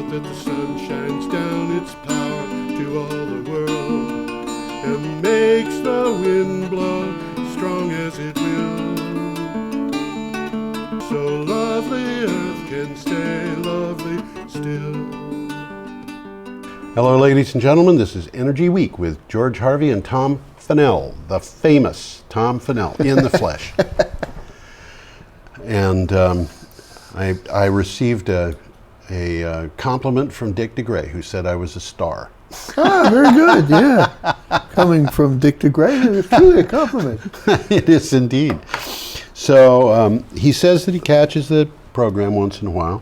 that the sun shines down its power to all the world and makes the wind blow strong as it will. So lovely earth can stay lovely still. Hello, ladies and gentlemen. This is Energy Week with George Harvey and Tom Fennell, the famous Tom Fennell, in the flesh. And I received a compliment from Dick DeGray, who said I was a star. Ah, very good, yeah. Coming from Dick DeGray, it's truly a compliment. It is indeed. So he says that he catches the program once in a while.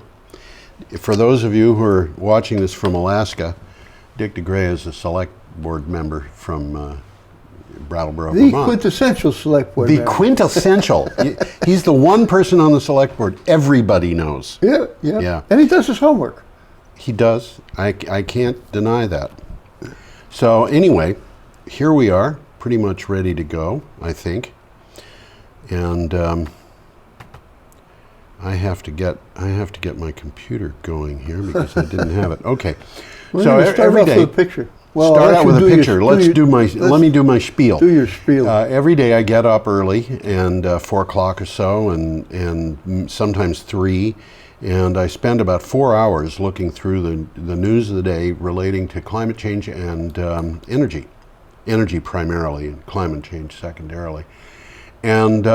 For those of you who are watching this from Alaska, Dick DeGray is a select board member from Brattleboro, The Vermont. quintessential select board The member. quintessential. He's the one person on the select board everybody knows. Yeah. And he does his homework. He does. I can't deny that. So anyway, here we are, pretty much ready to go, I think. And I have to get my computer going here because I didn't have it. Okay. We're So going to start every off day, with a picture. Well, start out with a picture. Let me do my spiel. Do your spiel. Every day I get up early, and 4 o'clock or so, and sometimes 3, and I spend about 4 hours looking through the news of the day relating to climate change and energy primarily, and climate change secondarily. And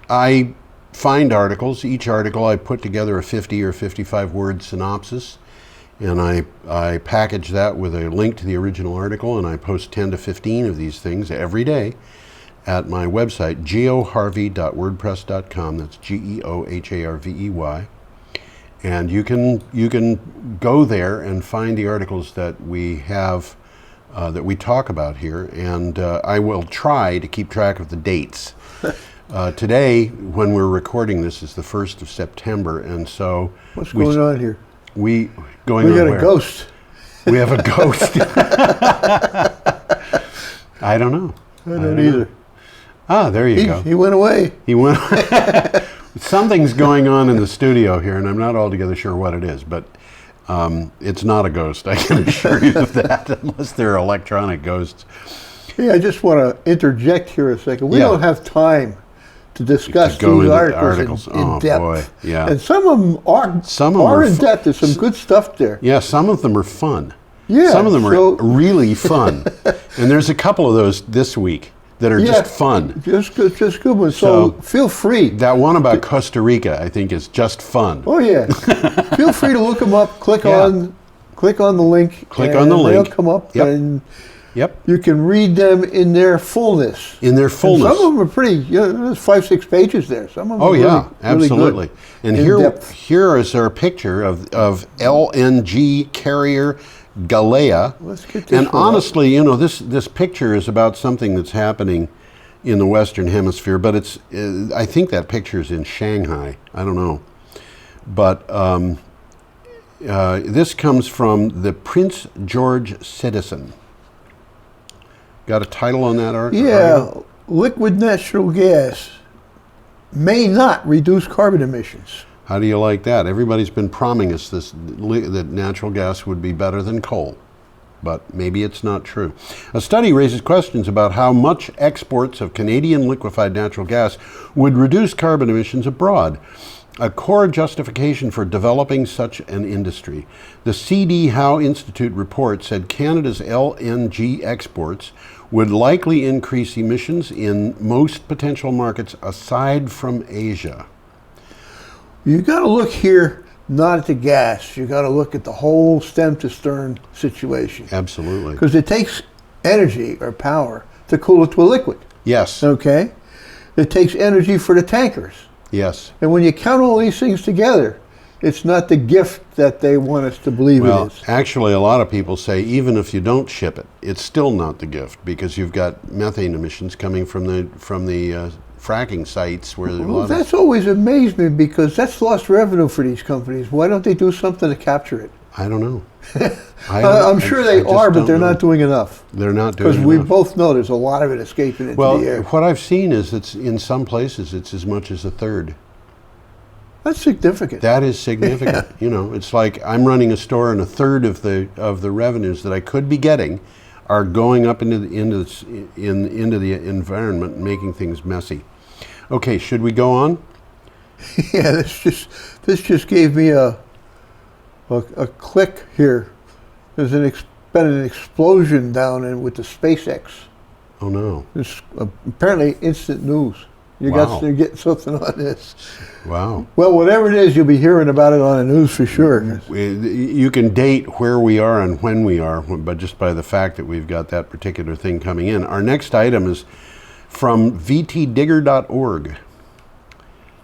I find articles. Each article I put together a 50 or 55 word synopsis, and I package that with a link to the original article, and I post 10 to 15 of these things every day at my website, geoharvey.wordpress.com. That's GeoHarvey. And you can go there and find the articles that we have, that we talk about here, and I will try to keep track of the dates. Today, when we're recording this, is the 1st of September, and so... What's going on here? We got a ghost. We have a ghost. I don't know. I don't either. Ah, there you go. He went away. He went. Something's going on in the studio here, and I'm not altogether sure what it is, but it's not a ghost. I can assure you of that, unless they're electronic ghosts. Yeah, I just want to interject here a second. We don't have time to discuss these articles in depth. Boy. Yeah. And some of them are in depth. There's some good stuff there. Yeah, some of them are fun. Yeah. Some of them are really fun. And there's a couple of those this week that are just fun. Just good ones. So feel free. That one about Costa Rica, I think, is just fun. Oh yeah. Feel free to look them up. Click on the link. They'll come up and you can read them in their fullness. In their fullness. And some of them are pretty. There's 5-6 pages there. Some of them. Are absolutely. Really and here is our picture of LNG carrier Galea. Let's get this. And honestly, this picture is about something that's happening in the Western Hemisphere, but it's. I think that picture is in Shanghai. I don't know, but this comes from the Prince George Citizen. Got a title on that article? Yeah, liquid natural gas may not reduce carbon emissions. How do you like that? Everybody's been promising us that natural gas would be better than coal, but maybe it's not true. A study raises questions about how much exports of Canadian liquefied natural gas would reduce carbon emissions abroad, a core justification for developing such an industry. The C.D. Howe Institute report said Canada's LNG exports would likely increase emissions in most potential markets aside from Asia. You got to look here not at the gas. You got to look at the whole stem to stern situation. Absolutely. Because it takes energy or power to cool it to a liquid. Yes. Okay? It takes energy for the tankers. Yes. And when you count all these things together, it's not the gift that they want us to believe it is. Actually, a lot of people say even if you don't ship it, it's still not the gift because you've got methane emissions coming from the fracking sites where there's a lot that's always amazed me because that's lost revenue for these companies. Why don't they do something to capture it? I don't know. I'm sure they are, but they're not doing enough. They're not doing enough. Because we both know there's a lot of it escaping into the air. Well, what I've seen is it's in some places it's as much as a third. That's significant. That is significant. You know, it's like I'm running a store, and a third of the revenues that I could be getting are going up into the environment and making things messy. Okay, should we go on? Yeah, this just gave me a click here. There's been an explosion down with the SpaceX. Oh no! It's apparently instant news. You're getting something on this. Wow. Well, whatever it is, you'll be hearing about it on the news for sure. You can date where we are and when we are, but just by the fact that we've got that particular thing coming in. Our next item is from vtdigger.org.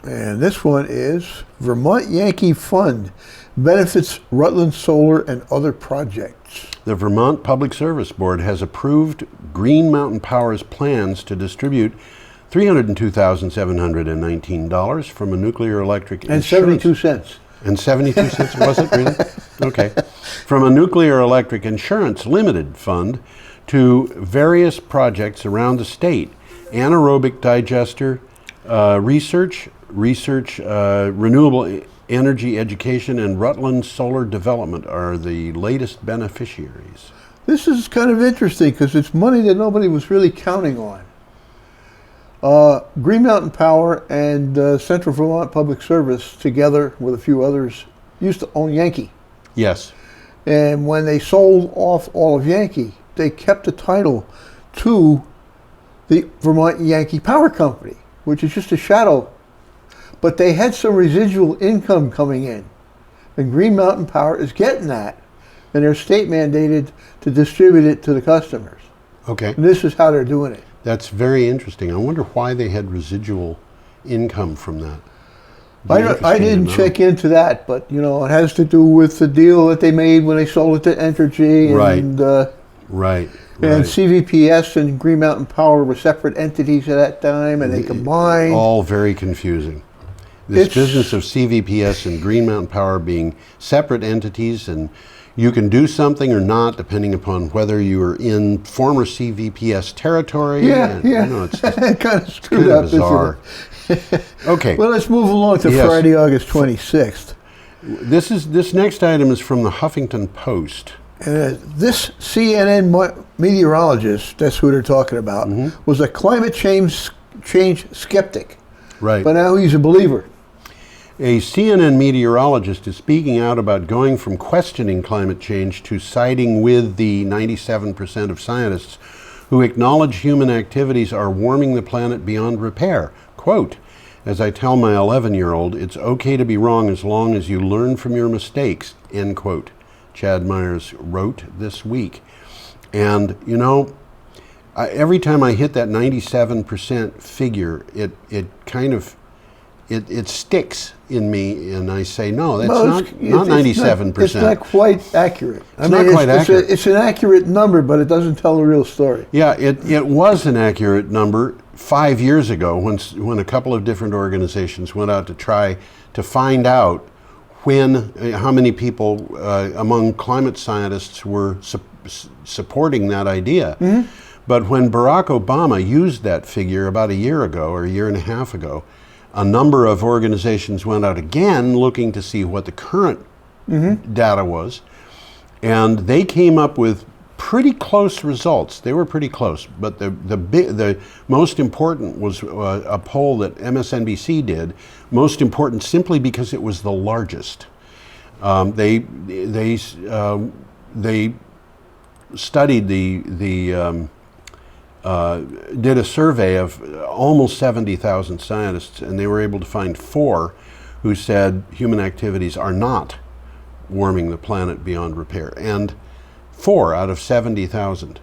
And this one is Vermont Yankee Fund benefits Rutland Solar and other projects. The Vermont Public Service Board has approved Green Mountain Power's plans to distribute $302,719 from a nuclear electric and 72 cents. And 72 cents, was it really? Okay. From a nuclear electric insurance limited fund to various projects around the state. Anaerobic digester research, renewable energy education, and Rutland solar development are the latest beneficiaries. This is kind of interesting because it's money that nobody was really counting on. Green Mountain Power and Central Vermont Public Service, together with a few others, used to own Yankee. Yes. And when they sold off all of Yankee, they kept the title to the Vermont Yankee Power Company, which is just a shadow. But they had some residual income coming in. And Green Mountain Power is getting that. And they're state mandated to distribute it to the customers. Okay. And this is how they're doing it. That's very interesting. I wonder why they had residual income from that. I didn't check into that, but you know, it has to do with the deal that they made when they sold it to Entergy. And, right. And CVPS and Green Mountain Power were separate entities at that time, and they combined. All very confusing. This business of CVPS and Green Mountain Power being separate entities, and you can do something or not depending upon whether you are in former CVPS territory. Yeah. You know, it's kind of screwed up, bizarre. Okay. Well, let's move along to Friday, August 26th. This next item is from the Huffington Post. This CNN meteorologist, that's who they're talking about, was a climate change skeptic. Right. But now he's a believer. A CNN meteorologist is speaking out about going from questioning climate change to siding with the 97% of scientists who acknowledge human activities are warming the planet beyond repair. Quote, "As I tell my 11-year-old, it's okay to be wrong as long as you learn from your mistakes," end quote, Chad Myers wrote this week. And, you know, every time I hit that 97% figure, it kind of, it sticks in me, and I say, no, that's not 97%. It's not quite accurate. It's an accurate number, but it doesn't tell the real story. Yeah, it was an accurate number 5 years ago when a couple of different organizations went out to try to find out how many people among climate scientists were supporting that idea. Mm-hmm. But when Barack Obama used that figure about a year ago or a year and a half ago, a number of organizations went out again looking to see what the current data was, and they came up with pretty close results. They were pretty close, but the most important was a poll that MSNBC did. Most important simply because it was the largest. They studied did a survey of almost 70,000 scientists, and they were able to find 4 who said human activities are not warming the planet beyond repair, and 4 out of 70,000.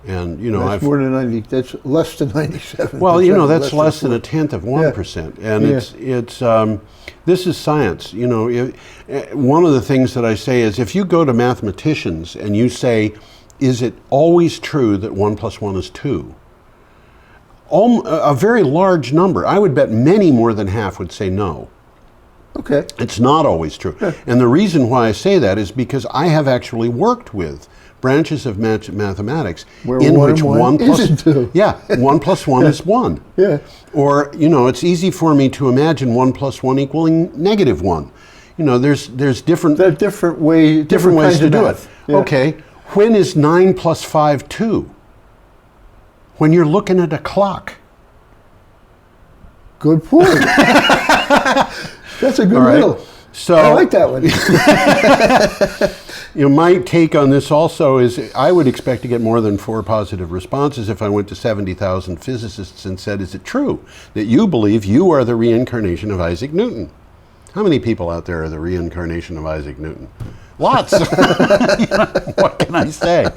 And you know, that's more than 90. That's less than 97%. Well, you know, that's less than 1/10%, and it's this is science. You know, one of the things that I say is, if you go to mathematicians and you say, is it always true that 1 + 1 is 2? A very large number. I would bet many more than half would say no. Okay. It's not always true. Yeah. And the reason why I say that is because I have actually worked with branches of mathematics Where in one which and one one plus isn't two. yeah, 1 plus 1 is 1. Yeah. Or, it's easy for me to imagine 1 plus 1 equaling -1. There's different There are different ways ways to do it. math. Yeah. Okay, when is 9 plus 5 2? When you're looking at a clock. Good point. That's a good All right. riddle. So I like that one. my take on this also is I would expect to get more than 4 positive responses if I went to 70,000 physicists and said, is it true that you believe you are the reincarnation of Isaac Newton? How many people out there are the reincarnation of Isaac Newton? Lots. What can I say?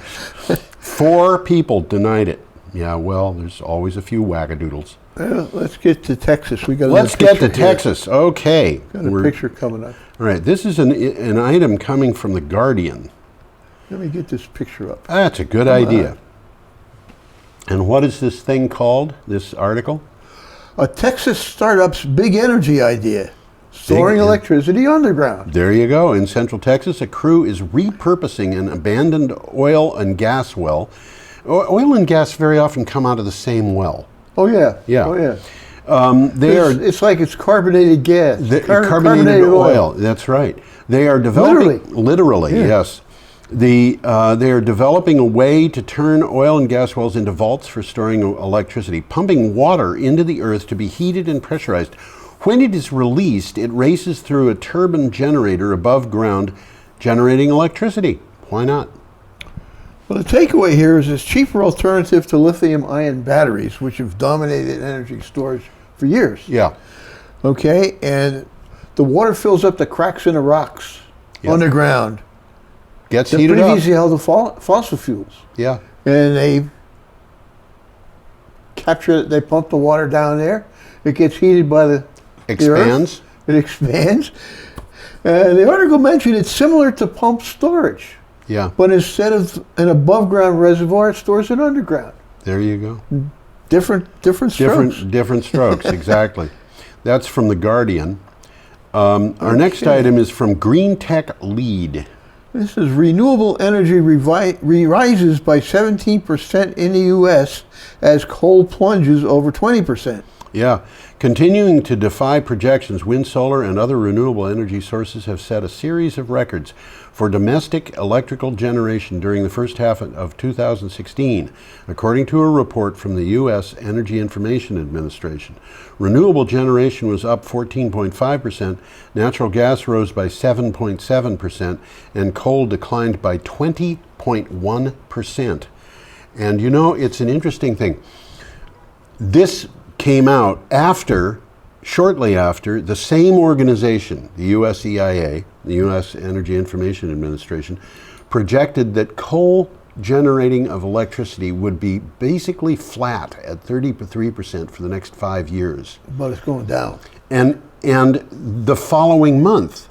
4 people denied it. Yeah, well, there's always a few wackadoodles. Well, let's get to Texas. We got. Let's get to Texas. Okay. Got a picture coming up. All right. This is an item coming from The Guardian. Let me get this picture up. That's a good idea. And what is this thing called, this article? A Texas startup's big energy idea. Storing electricity underground. There you go. In Central Texas, a crew is repurposing an abandoned oil and gas well. Oil and gas very often come out of the same well. Oh, yeah. Yeah. Oh, yeah. It's like it's carbonated gas. Carbonated oil. That's right. They are developing literally Yeah. yes. They are developing a way to turn oil and gas wells into vaults for storing electricity, pumping water into the earth to be heated and pressurized. When it is released, it races through a turbine generator above ground, generating electricity. Why not? Well, the takeaway here is this cheaper alternative to lithium-ion batteries, which have dominated energy storage for years. Yeah. Okay, and the water fills up the cracks in the rocks underground. Gets They're heated pretty up. easy to hold fossil fuels. Yeah. And they capture it, they pump the water down there. It gets heated by the Expands. earth. It expands. The article mentioned it's similar to pump storage. Yeah. But instead of an above ground reservoir, it stores it underground. There you go. Different strokes. Different strokes, exactly. That's from The Guardian. Our next item is from Green Tech Lead. This is renewable energy rises by 17% in the U.S. as coal plunges over 20%. Yeah. Continuing to defy projections, wind, solar, and other renewable energy sources have set a series of records for domestic electrical generation during the first half of 2016, according to a report from the U.S. Energy Information Administration. Renewable generation was up 14.5%, natural gas rose by 7.7%, and coal declined by 20.1%. And it's an interesting thing. This came out shortly after the same organization, the US EIA, the US Energy Information Administration, projected that coal generating of electricity would be basically flat at 33% for the next 5 years. But it's going down. And the following month,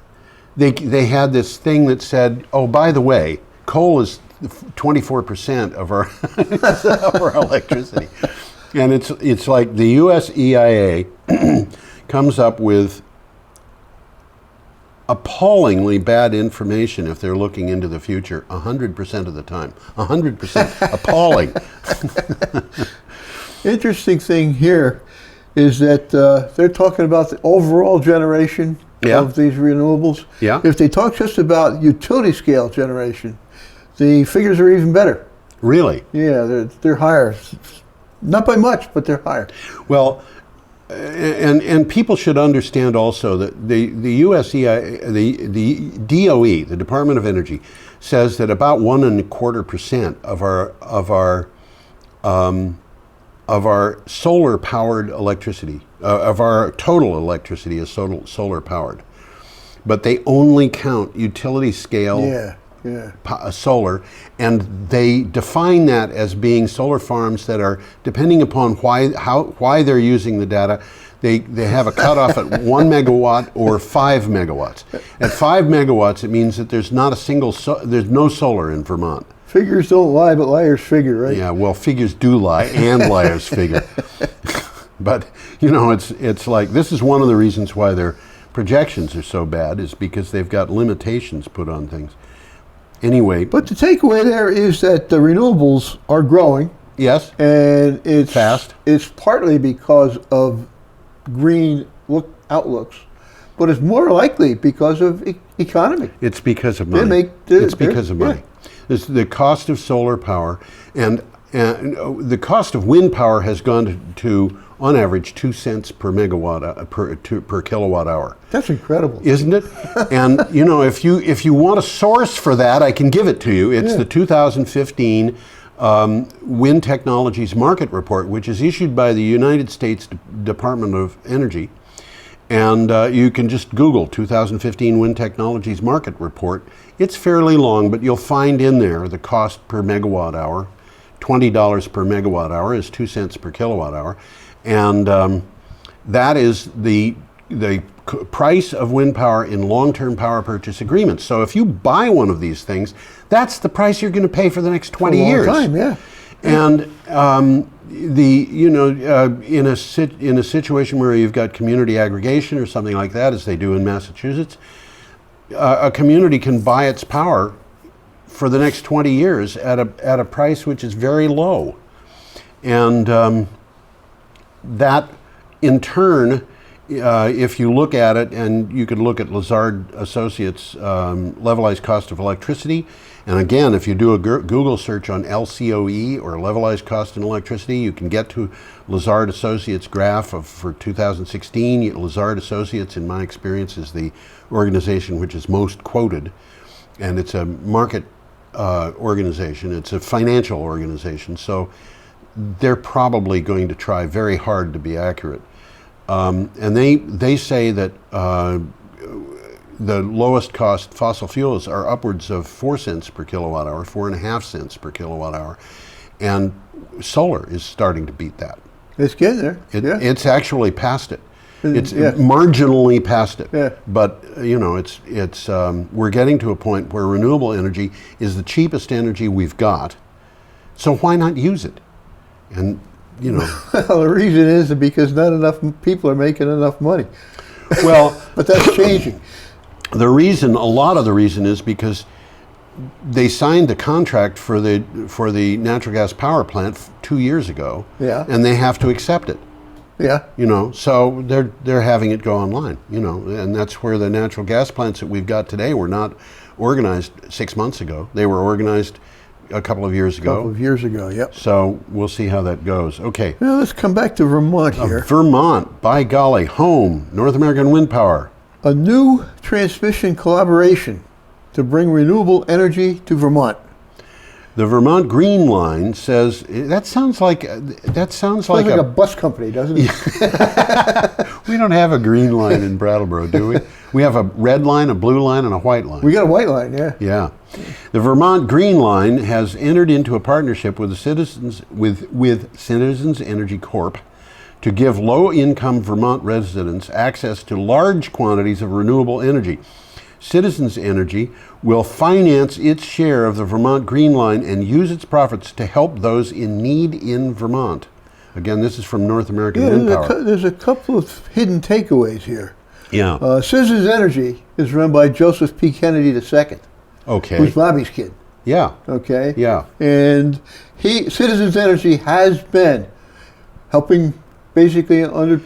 they had this thing that said, oh, by the way, coal is 24% of our, of our electricity. And it's like the US EIA comes up with appallingly bad information if they're looking into the future 100% of the time. 100% appalling. Interesting thing here is that they're talking about the overall generation of these renewables. Yeah. If they talk just about utility scale generation, the figures are even better. Really? Yeah, they're higher. Not by much, but they're higher. Well, and people should understand also that the USEI, the DOE, the Department of Energy, says that about 1.25% of our solar powered electricity, of our total electricity is solar powered, but they only count utility scale. Solar, and they define that as being solar farms that are, depending upon why they're using the data, they have a cutoff at 1 megawatt or 5 megawatts. At 5 megawatts, it means that there's not a single, there's no solar in Vermont. Figures don't lie, but liars figure, right? Yeah, well, figures do lie, and liars figure. But it's like, this is one of the reasons why their projections are so bad, is because they've got limitations put on things. Anyway, But the takeaway there is that the renewables are growing, yes, and it's fast. It's partly because of green outlooks, but it's more likely because of economy. It's because of money. It's because of money. It's the cost of solar power, and the cost of wind power has gone to on average 2 cents per megawatt per kilowatt hour. That's incredible, isn't it? And if you want a source for that, I can give it to you. It's the 2015 Wind Technologies Market Report, which is issued by the United States Department of Energy. And you can just Google 2015 Wind Technologies Market Report. It's fairly long, but you'll find in there the cost per megawatt hour. $20 per megawatt hour is 2 cents per kilowatt hour. And that is the price of wind power in long-term power purchase agreements. So if you buy one of these things, that's the price you're going to pay for the next 20 years. Time, yeah. And in a situation where you've got community aggregation or something like that, as they do in Massachusetts, a community can buy its power for the next 20 years at a price which is very low. And that, in turn, if you look at it, and you could look at Lazard Associates' levelized cost of electricity, and again, if you do a Google search on LCOE, or levelized cost in electricity, you can get to Lazard Associates' graph for 2016. Lazard Associates, in my experience, is the organization which is most quoted, and it's a market organization. It's a financial organization, so they're probably going to try very hard to be accurate. And they say that the lowest cost fossil fuels are upwards of 4 cents per kilowatt hour, 4.5 cents per kilowatt hour, and solar is starting to beat that. It's getting there. It's actually past it. It's marginally past it. Yeah. But it's we're getting to a point where renewable energy is the cheapest energy we've got. So why not use it? And well, the reason is because not enough people are making enough money. Well, but that's changing. A lot of the reason is because they signed the contract for the natural gas power plant 2 years ago. Yeah. And they have to accept it. Yeah. So they're having it go online, and that's where the natural gas plants that we've got today were not organized 6 months ago. They were organized a couple of years ago. Yep. So we'll see how that goes. Okay. Well, let's come back to Vermont here. Vermont, by golly, home, North American wind power. A new transmission collaboration to bring renewable energy to Vermont. The Vermont Green Line says that sounds like a bus company, doesn't it? We don't have a green line in Brattleboro, do we? We have a red line, a blue line, and a white line. We got a white line, yeah. Yeah. The Vermont Green Line has entered into a partnership with Citizens Energy Corp to give low-income Vermont residents access to large quantities of renewable energy. Citizens Energy will finance its share of the Vermont Green Line and use its profits to help those in need in Vermont. Again, this is from North American Wind Power. There's a couple of hidden takeaways here. Yeah. Citizens Energy is run by Joseph P. Kennedy II. Okay. Who's Bobby's kid. Yeah. Okay. Yeah. And Citizens Energy has been helping basically under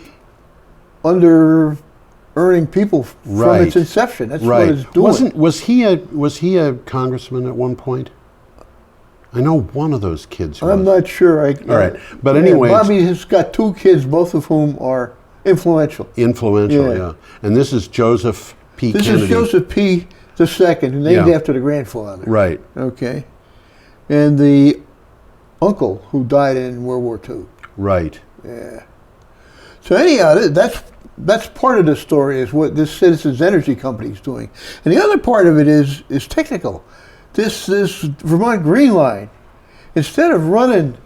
earning people from its inception. That's what it's doing. Was he a congressman at one point? I know one of those kids was. I'm not sure. All right. But anyway, Bobby has got 2 kids, both of whom are influential. Yeah. And this is Joseph P. Kennedy. This is Joseph P. II, named after the grandfather. Right. Okay. And the uncle who died in World War II. Right. Yeah. So anyhow, that's part of the story, is what this Citizens Energy company is doing. And the other part of it is technical. This Vermont Green Line, instead of running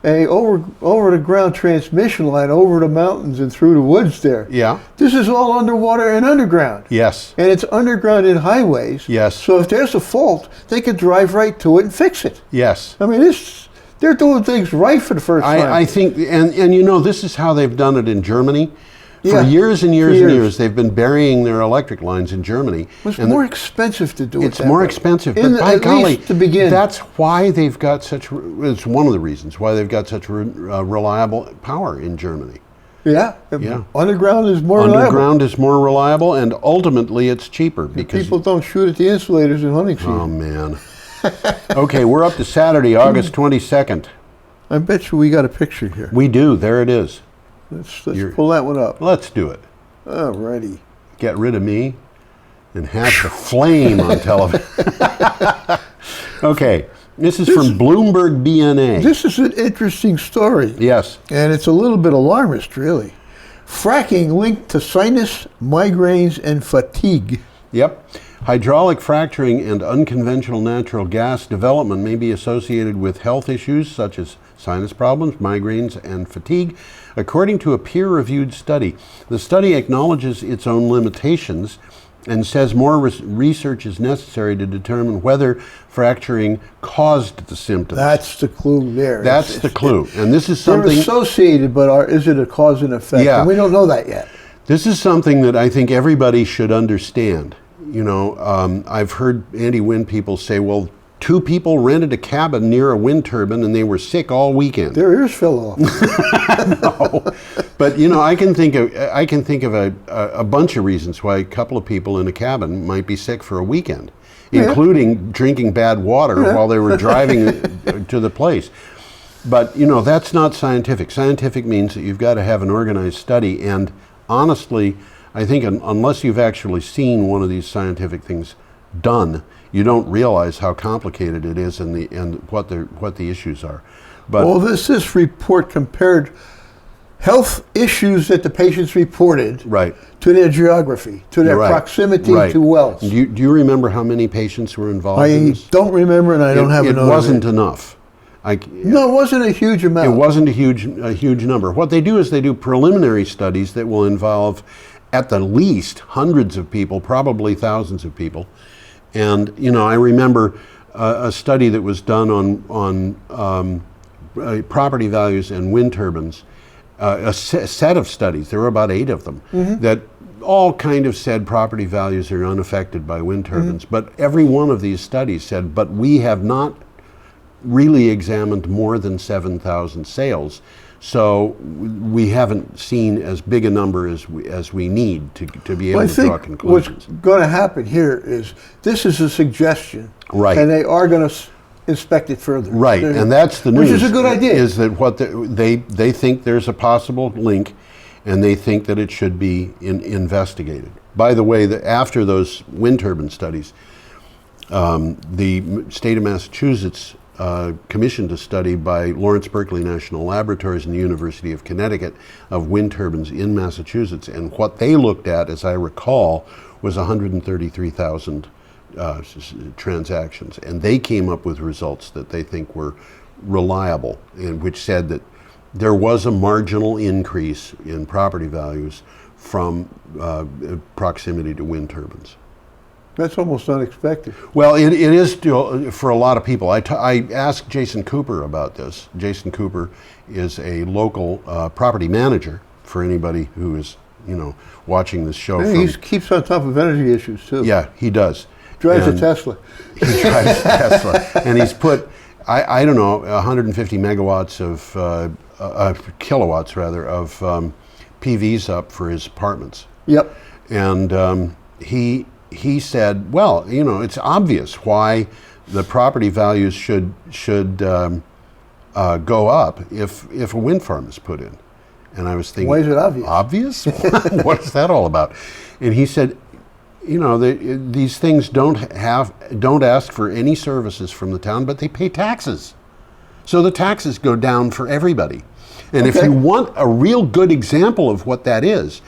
a over the ground transmission line over the mountains and through the woods there. Yeah. This is all underwater and underground. Yes. And it's underground in highways. Yes. So if there's a fault, they could drive right to it and fix it. Yes. I mean, they're doing things right for the first time. I think, and this is how they've done it in Germany. For years and years and years. years, they've been burying their electric lines in Germany. It's more expensive to do it. It's more expensive, but by at golly, least to begin. that's why they've got such. It's one of the reasons why they've got such reliable power in Germany. Yeah. Yeah. Underground is more reliable. Underground is more reliable, and ultimately it's cheaper because People don't shoot at the insulators in hunting season. Oh man. Okay, we're up to Saturday, August 22nd. I bet you we got a picture here. We do. There it is. Let's pull that one up. Let's do it. Alrighty. Get rid of me and have the flame on television. Okay, this is from Bloomberg BNA. This is an interesting story. Yes. And it's a little bit alarmist, really. Fracking linked to sinus, migraines, and fatigue. Yep. Hydraulic fracturing and unconventional natural gas development may be associated with health issues such as sinus problems, migraines, and fatigue, according to a peer-reviewed study. The study acknowledges its own limitations and says more research is necessary to determine whether fracturing caused the symptoms. That's the clue there. That's the clue. And this is They're something... associated, but is it a cause and effect? Yeah. And we don't know that yet. This is something that I think everybody should understand. You know, I've heard anti-wind people say, well, 2 people rented a cabin near a wind turbine and they were sick all weekend. Their ears fell off. No, but you know, I can think of a bunch of reasons why a couple of people in a cabin might be sick for a weekend, including drinking bad water while they were driving to the place. But you know, that's not scientific. Scientific means that you've got to have an organized study, and honestly, I think unless you've actually seen one of these scientific things done, you don't realize how complicated it is and what the issues are. But well, this report compared health issues that the patients reported to their geography, to their proximity to wells. Do you remember how many patients were involved in this? I don't remember, and I don't have a note. It wasn't enough. No, it wasn't a huge amount. It wasn't a huge number. What they do is they do preliminary studies that will involve at the least hundreds of people, probably thousands of people. And you know, I remember a study that was done on property values and wind turbines, a set of studies. There were about 8 of them that all kind of said property values are unaffected by wind turbines. But every one of these studies said, but we have not really examined more than 7,000 sales. So we haven't seen as big a number as we need to be able to draw conclusions. What's going to happen here is this is a suggestion, right? And they are going to inspect it further, right? And that's the news, which is a good idea. Is that what they think there's a possible link, and they think that it should be investigated. By the way, after those wind turbine studies, the state of Massachusetts commissioned a study by Lawrence Berkeley National Laboratories and the University of Connecticut of wind turbines in Massachusetts, and what they looked at, as I recall, was 133,000 transactions, and they came up with results that they think were reliable, and which said that there was a marginal increase in property values from proximity to wind turbines. That's almost unexpected. Well, it is still for a lot of people. I asked Jason Cooper about this. Jason Cooper is a local property manager for anybody who is, you know, watching this show. He keeps on top of energy issues too. Yeah, he does. Drives a Tesla. He drives a Tesla, and he's put I don't know 150 megawatts of kilowatts rather of PVs up for his apartments. Yep. And he said, well, you know, it's obvious why the property values should go up if a wind farm is put in. And I was thinking, why is it obvious? Obvious? What is that all about? And he said, you know, these things don't ask for any services from the town, but they pay taxes. So the taxes go down for everybody. And if you want a real good example of what that is,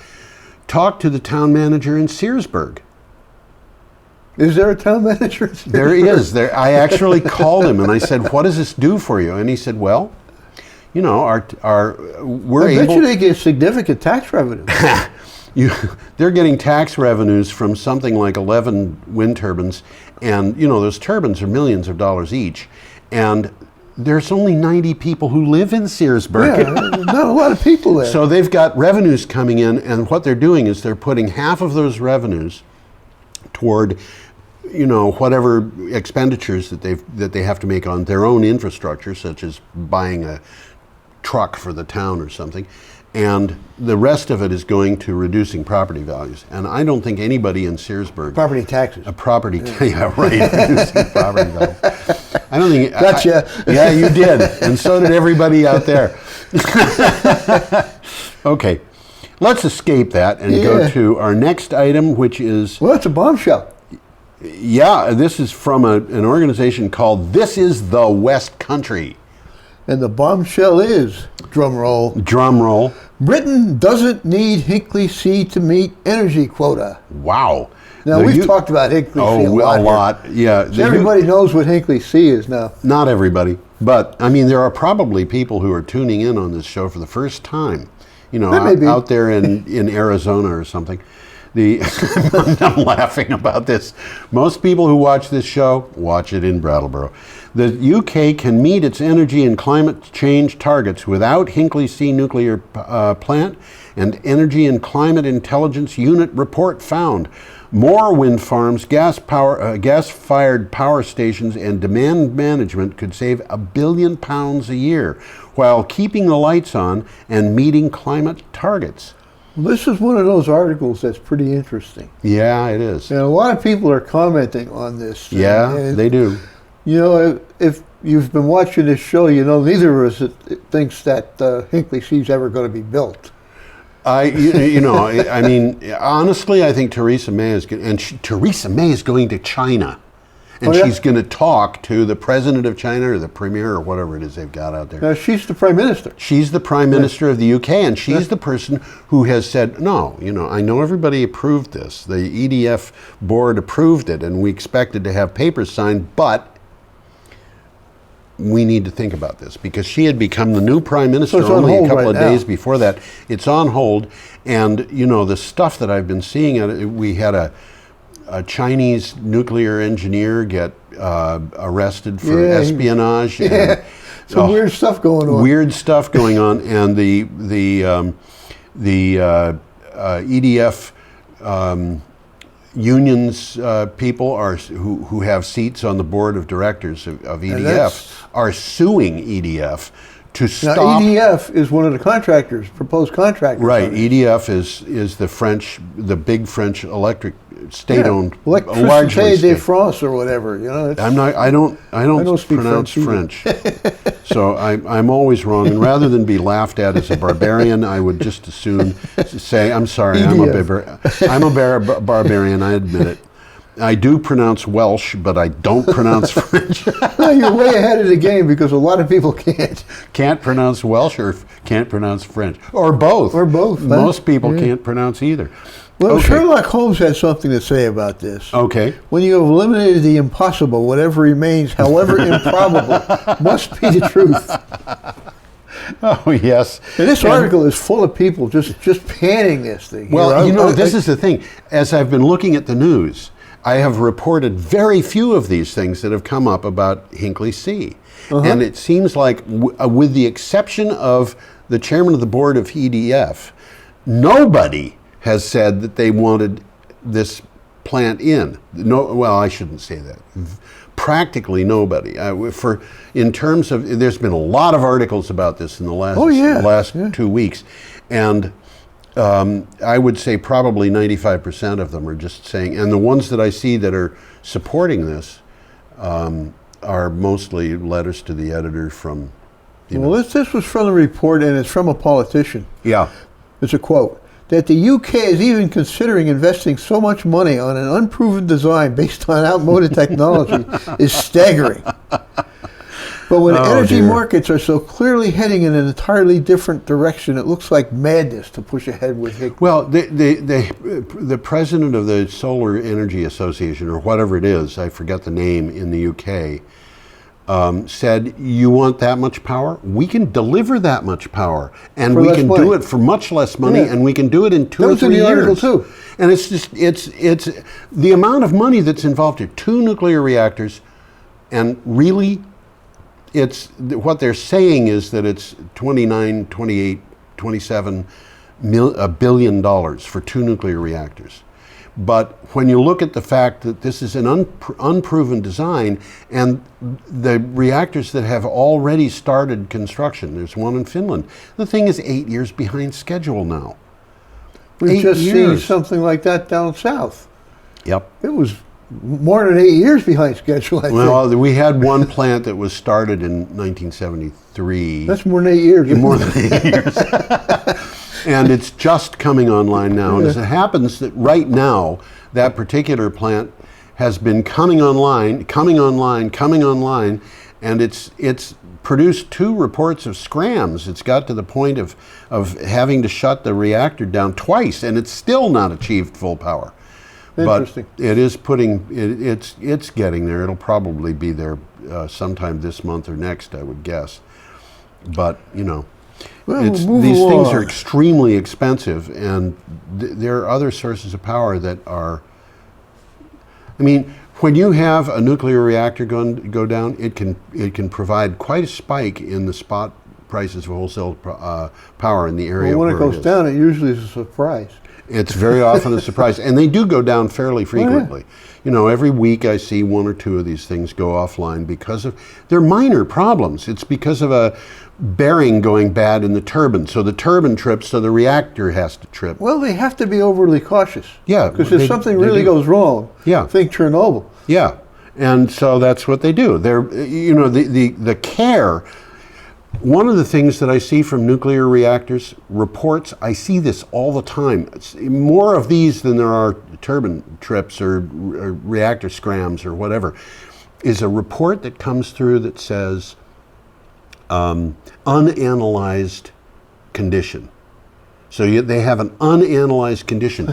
talk to the town manager in Searsburg. Is there a town manager? There is. I actually called him and I said, "What does this do for you?" And he said, "Well, you know, we're able." I bet you they get significant tax revenue. They're getting tax revenues from something like 11 wind turbines, and you know those turbines are millions of dollars each, and there's only 90 people who live in Searsburg. Yeah, not a lot of people there. So they've got revenues coming in, and what they're doing is they're putting half of those revenues toward, whatever expenditures that they have to make on their own infrastructure, such as buying a truck for the town or something, and the rest of it is going to reducing property values. And I don't think anybody in Searsburg property taxes. Yeah, right, reducing property values. I don't think. Gotcha. Yeah, you did, and so did everybody out there. Okay, let's escape that and go to our next item, which is. Well, it's a bombshell. Yeah, this is from an organization called This Is the West Country. And the bombshell is, drum roll. Drum roll. Britain doesn't need Hinkley C to meet energy quota. Wow. Now, we've talked about Hinkley C a lot. Yeah. So everybody knows what Hinkley C is now. Not everybody. But, I mean, there are probably people who are tuning in on this show for the first time. Out there in Arizona or something. I'm laughing about this. Most people who watch this show watch it in Brattleboro. The UK can meet its energy and climate change targets without Hinkley C nuclear plant, and Energy and Climate Intelligence Unit report found more wind farms, gas-fired power stations, and demand management could save £1 billion a year while keeping the lights on and meeting climate targets. This is one of those articles that's pretty interesting. Yeah, it is. And a lot of people are commenting on this. Yeah, they do. If you've been watching this show, neither of us thinks that Hinkley C is ever going to be built. I mean, honestly, I think Theresa May is Theresa May is going to China. And she's going to talk to the president of China or the premier or whatever it is they've got out there. Now, she's the prime minister. She's the prime minister of the UK, and she's the person who has said, no, I know everybody approved this. The EDF board approved it, and we expected to have papers signed, but we need to think about this, because she had become the new prime minister only a couple of days before that. It's on hold, and, the stuff that I've been seeing, we had a Chinese nuclear engineer get arrested for espionage. Yeah, some weird stuff going on. Weird stuff going on, and the EDF unions people who have seats on the board of directors of EDF are suing EDF to stop. Now, EDF is one of the proposed contractors. Right, EDF is the big French electric state-owned, Electricité de France or whatever. I don't pronounce French. So I'm always wrong. And rather than be laughed at as a barbarian, I would just as soon say, I'm sorry, I'm a barbarian. I admit it. I do pronounce Welsh, but I don't pronounce French. No, you're way ahead of the game, because a lot of people can't. Can't pronounce Welsh or can't pronounce French. Or both. Or both. Most people can't pronounce either. Well, Sherlock Holmes had something to say about this. Okay. When you have eliminated the impossible, whatever remains, however improbable, must be the truth. Oh, yes. And this article is full of people just panning this thing. Well, this is the thing. As I've been looking at the news, I have reported very few of these things that have come up about Hinkley C. And it seems like, with the exception of the chairman of the board of EDF, nobody has said that they wanted this plant in. No, well, I shouldn't say that. Practically nobody. In terms of, there's been a lot of articles about this in the last 2 weeks, and I would say probably 95% of them are just saying, and the ones that I see that are supporting this are mostly letters to the editor from. This was from the report, and it's from a politician. Yeah. It's a quote. That the UK is even considering investing so much money on an unproven design based on outmoded technology is staggering. But when energy markets are so clearly heading in an entirely different direction, it looks like madness to push ahead with Hinkley. Well, the president of the Solar Energy Association, or whatever it is, I forget the name, in the UK, said, you want that much power? We can deliver that much power, and we can do it for much less money, and we can do it in 2 or 3 years. That was in the article too. And it's just, it's the amount of money that's involved here. 2 nuclear reactors, and really, what they're saying is that it's 29, 28, 27 billion dollars for 2 nuclear reactors. But when you look at the fact that this is an unproven design, and the reactors that have already started construction, there's one in Finland, the thing is 8 years behind schedule now. We've 8 just seen years. something like that down south. Yep. It was more than 8 years behind schedule, I think. Well, we had one plant that was started in 1973. That's more than 8 years. More than 8 years. And it's just coming online now. And as it happens that right now, that particular plant has been coming online, and it's produced 2 reports of scrams. It's got to the point of having to shut the reactor down twice, and it's still not achieved full power. Interesting. But it is it's getting there. It'll probably be there sometime this month or next, I would guess. But, you know, Well, these things are extremely expensive, and there are other sources of power that are, I mean, when you have a nuclear reactor go down, it can provide quite a spike in the spot prices of wholesale power in the area. Well, when where it goes down, it usually is a surprise. It's very often a surprise, and they do go down fairly frequently. Oh, yeah. You know, every week I see 1 or 2 of these things go offline because of, they're minor problems. It's because of a bearing going bad in the turbine. So the turbine trips, so the reactor has to trip. Well, they have to be overly cautious. Yeah. Because if something really goes wrong, Yeah. think Chernobyl. Yeah. And so that's what they do. They're, you know, the care. One of the things that I see from nuclear reactors reports, I see this all the time. It's more of these than there are turbine trips or reactor scrams or whatever, is a report that comes through that says unanalyzed condition. So they have an unanalyzed condition.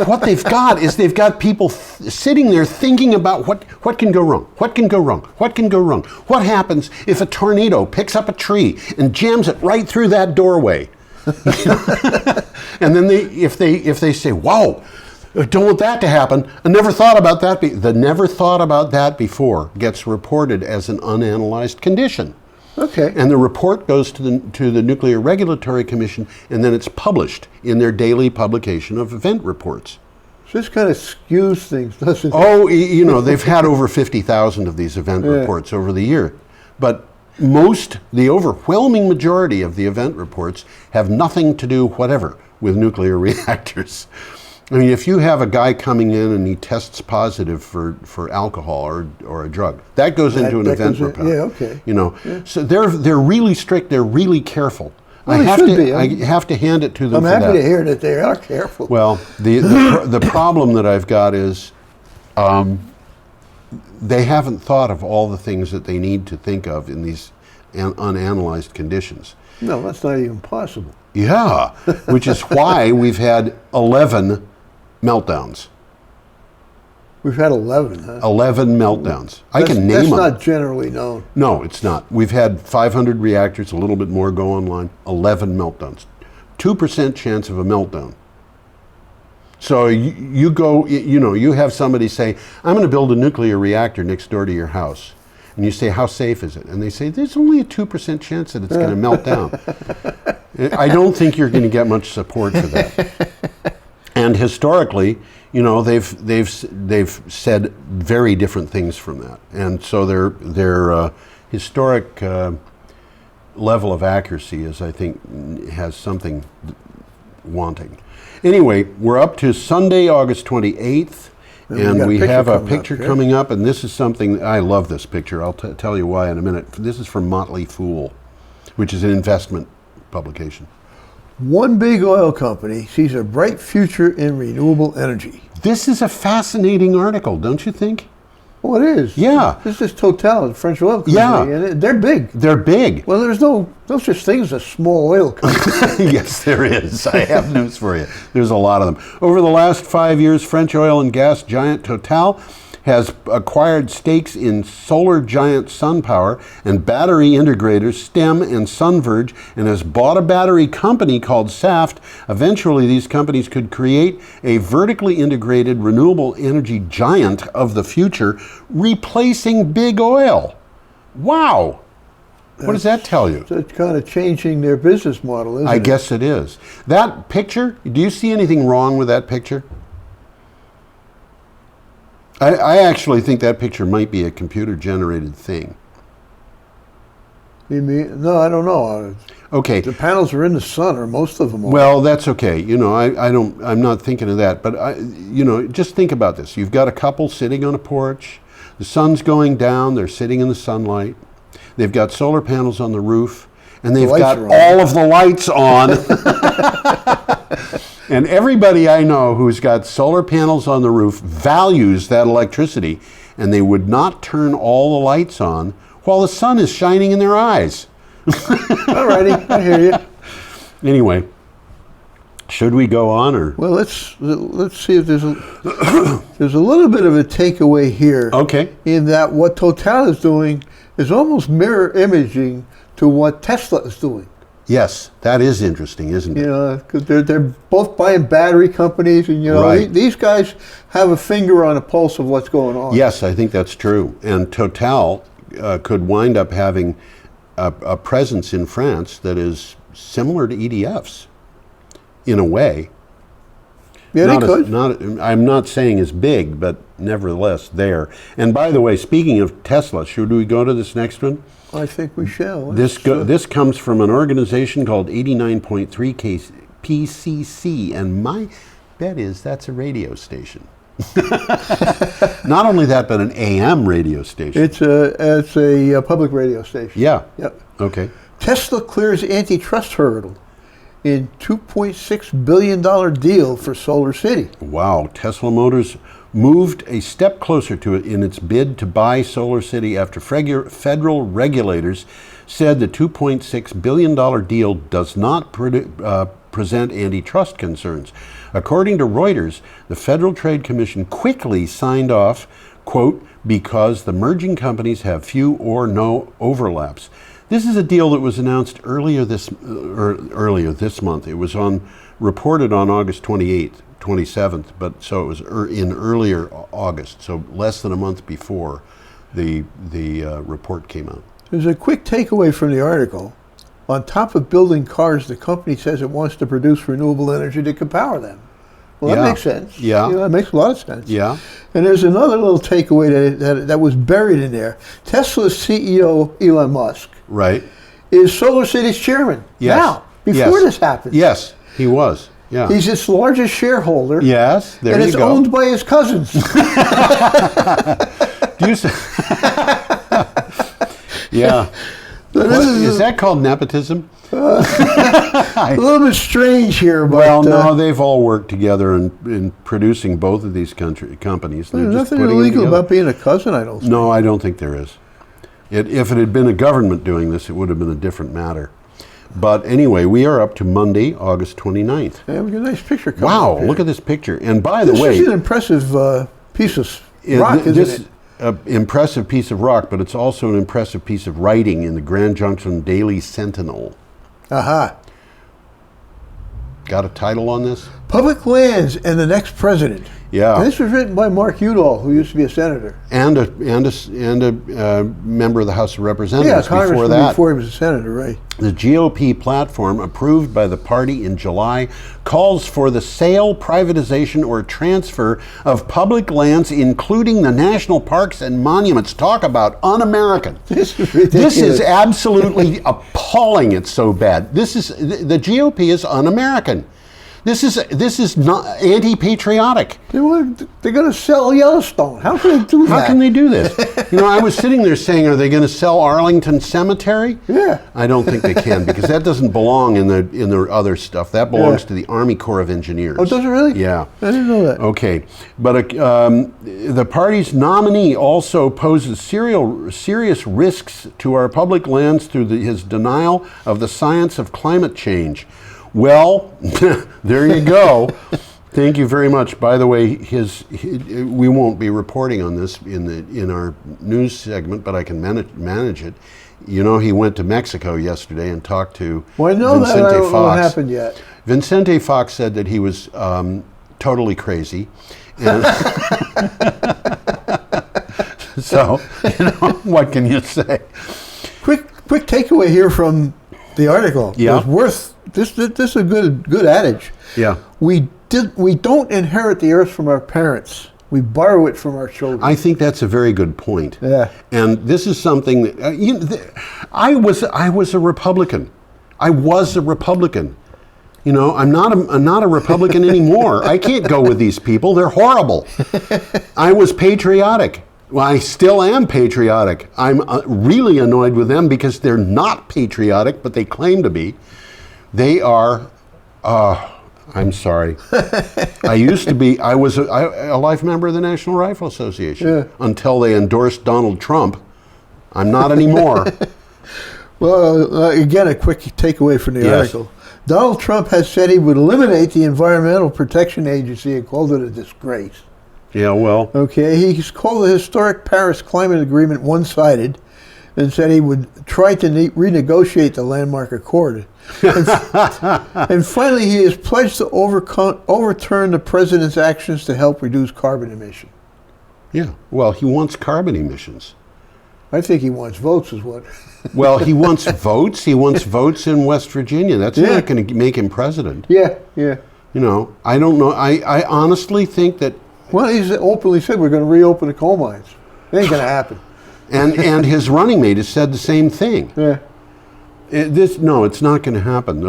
What they've got is they've got people sitting there thinking about what can go wrong, what can go wrong, what can go wrong. What happens if a tornado picks up a tree and jams it right through that doorway? And then if they say, wow, I don't want that to happen. I never thought about that. The never thought about that before gets reported as an unanalyzed condition. Okay. And the report goes to the Nuclear Regulatory Commission, and then it's published in their daily publication of event reports. So this kind of skews things, doesn't it? Oh, you know, they've had over 50,000 of these event reports over the year. But the overwhelming majority of the event reports have nothing to do whatever with nuclear reactors. I mean, if you have a guy coming in and he tests positive for alcohol or a drug, that goes into an event report. Yeah, okay. You know, so they're really strict. They're really careful. Well, I have to hand it to them. I'm happy to hear that they are careful. Well, the problem that I've got is they haven't thought of all the things that they need to think of in these unanalyzed conditions. No, that's not even possible. Yeah, which is why we've had 11 meltdowns. We've had 11, huh? 11 meltdowns. I can name them. That's not generally known. No, it's not. We've had 500 reactors, a little bit more go online, 11 meltdowns. 2% chance of a meltdown. So you go, you know, you have somebody say, I'm going to build a nuclear reactor next door to your house. And you say, how safe is it? And they say, there's only a 2% chance that it's going to melt down. I don't think you're going to get much support for that. And historically, you know, they've said very different things from that. And so their historic level of accuracy is, I think, has something wanting. Anyway, we're up to Sunday, August 28th. And we have a picture coming up, and this is something, I love this picture. I'll tell you why in a minute. This is from Motley Fool, which is an investment publication. One big oil company sees a bright future in renewable energy. This is a fascinating article, don't you think? Well, it is. Yeah. This is Total, the French oil company. Yeah. And they're big. They're big. Well, there's no such thing as a small oil company. Yes, there is. I have news for you. There's a lot of them. Over the last 5 years, French oil and gas giant Total has acquired stakes in solar giant SunPower and battery integrators Stem and SunVerge, and has bought a battery company called Saft. Eventually, these companies could create a vertically integrated renewable energy giant of the future, replacing big oil. Wow. What does that tell you? It's kind of changing their business model, isn't it? I guess it is. That picture, do you see anything wrong with that picture? I actually think that picture might be a computer-generated thing. You mean? No, I don't know. Okay. The panels are in the sun, or most of them are. Well, that's okay. You know, I'm not thinking of that. But, you know, just think about this. You've got a couple sitting on a porch. The sun's going down. They're sitting in the sunlight. They've got solar panels on the roof. And they've got all of the lights on. And everybody I know who's got solar panels on the roof values that electricity. And they would not turn all the lights on while the sun is shining in their eyes. All righty, I hear you. Anyway, should we go on, or? Well, let's see if there's a little bit of a takeaway here. Okay. In that what Total is doing is almost mirror imaging to what Tesla is doing. Yes, that is interesting, isn't it? You know, because they're both buying battery companies, and you know, Right. these guys have a finger on the pulse of what's going on. Yes, I think that's true. And Total could wind up having a presence in France that is similar to EDF's, in a way. Yeah, they could. I'm not saying as big, but nevertheless there. And by the way, speaking of Tesla, should we go to this next one? I think we shall. This comes from an organization called 89.3 PCC, and my bet is that's a radio station. Not only that, but an AM radio station. It's a public radio station. Yeah. Yep. Okay. Tesla clears antitrust hurdle in $2.6 billion deal for Solar City. Wow. Tesla Motors moved a step closer to it in its bid to buy Solar City after federal regulators said the $2.6 billion deal does not present antitrust concerns. According to Reuters, the Federal Trade Commission quickly signed off, quote, because the merging companies have few or no overlaps. This is a deal that was announced earlier this month. It was reported on August 28th, 27th, but so it was in earlier August, so less than a month before the report came out. There's a quick takeaway from the article. On top of building cars, the company says it wants to produce renewable energy that can power them. Well, that makes sense. Yeah. You know, that makes a lot of sense. Yeah. And there's another little takeaway that was buried in there. Tesla's CEO, Elon Musk, Right. is Solar City's chairman. Yes. Now, before this happened. Yes, he was. Yeah. He's its largest shareholder. Yes, there and you it's go. owned by his cousins. Do you say? Yeah. So Is that called nepotism? a little bit strange here, but Well, no, they've all worked together in producing both of these companies. They're there's just nothing putting them illegal together. about being a cousin, I don't think. No, I don't think there is. If it had been a government doing this, it would have been a different matter. But anyway, we are up to Monday, August 29th. Yeah, we got a nice picture coming Wow, up here. look at this picture. And by the This way, is an impressive piece of rock, isn't this it? impressive piece of rock, but it's also an impressive piece of writing in the Grand Junction Daily Sentinel. Aha. Got a title on this? Public Lands and the Next President. Yeah. And this was written by Mark Udall, who used to be a senator. And a member of the House of Yeah, Representatives before congressman that. before he was a senator, right? The GOP platform, approved by the party in July, calls for the sale, privatization, or transfer of public lands, including the national parks and monuments. Talk about un-American. This is ridiculous. This is absolutely appalling. It's so bad. The GOP is un-American. This is not anti-patriotic. They're going to sell Yellowstone. How can they do that? How can they do this? You know, I was sitting there saying, are they going to sell Arlington Cemetery? Yeah. I don't think they can, because that doesn't belong in the other stuff. That belongs to the Army Corps of Engineers. Oh, does it really? Yeah. I didn't know that. Okay, but the party's nominee also poses serious risks to our public lands through his denial of the science of climate change. Well, there you go. Thank you very much. By the way, we won't be reporting on this in our news segment, but I can manage it. You know, he went to Mexico yesterday and talked to Well, I know Vicente that. I don't know what Fox. happened yet. Vicente Fox said that he was totally crazy. And so, you know, what can you say? Quick quick takeaway here from the article. Yeah. It's worth this is a good adage. Yeah. We don't inherit the earth from our parents. We borrow it from our children. I think that's a very good point. Yeah. And this is something that I was a Republican. I was a Republican. You know, I'm not a Republican anymore. I can't go with these people. They're horrible. I was patriotic. Well, I still am patriotic. I'm really annoyed with them because they're not patriotic, but they claim to be. They are, I'm sorry. I was a life member of the National Rifle Association until they endorsed Donald Trump. I'm not anymore. Well, again, a quick takeaway from the article. Donald Trump has said he would eliminate the Environmental Protection Agency and called it a disgrace. Yeah, well. Okay, he's called the historic Paris Climate Agreement one-sided and said he would try to renegotiate the landmark accord. And finally, he has pledged to overturn the president's actions to help reduce carbon emission. Yeah, well, he wants carbon emissions. I think he wants votes is what. Well, he wants votes. He wants votes in West Virginia. That's not going to make him president. Yeah, yeah. You know, I don't know. I honestly think that... Well, he's openly said we're going to reopen the coal mines. It ain't going to happen. And his running mate has said the same thing. Yeah. No, it's not going to happen.